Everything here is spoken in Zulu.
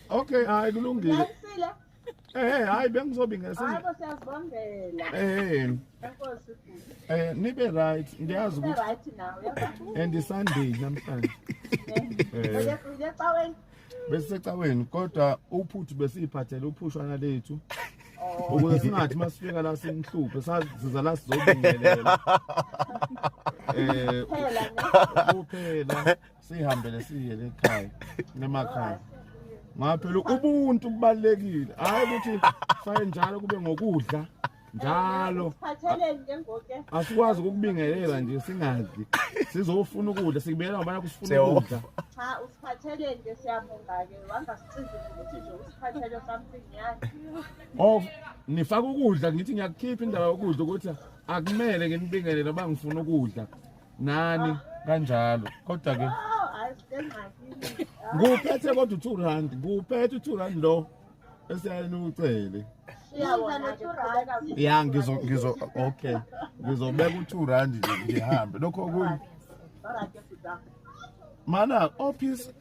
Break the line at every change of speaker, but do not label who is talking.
Okay, hayi kulungile.
Ngisile.
Hayi bengizobingesa.
Hayi siyazibongela. Enkosi.
Nibe right. Ngiyazi
Ube
ukuthi
right now, yabo.
and Sunday namhlanje.
Uyecaweni.
Besisecaweni kodwa uphuthu besiphathele uphushwana lethu. Ukuze singathi masifika la sinhluphe saziza la sizobingelela. Kuphela sihambele siyele ekhaya nemakhaya. Ngaphela ubuntu kubalekile. Hayi ukuthi faye njalo kube ngokudla njalo.
Siphatheleni njengoke.
Asikwazi ukubingelela nje singadli. Sizofuna ukudla sikubiyela ngoba kusifuna ukudla.
Cha usiphatheleni nje siyabonga ke wangasicizile ukuthi nje usiphathele something yakhe.
Nifaka ukudla ngithi ngiyakukhipha indaba yokudla ukuthi akumele nginibingelele ngoba ngifuna ukudla. Nani kanjalo. Kodwa ke nguphethe kodwa 2 rand, nguphethe 2 rand lo esiyani ucele. Ya ngizo okay. Ngizobeka 2 rand nje ngihambe. Lokho kuyi. Mana office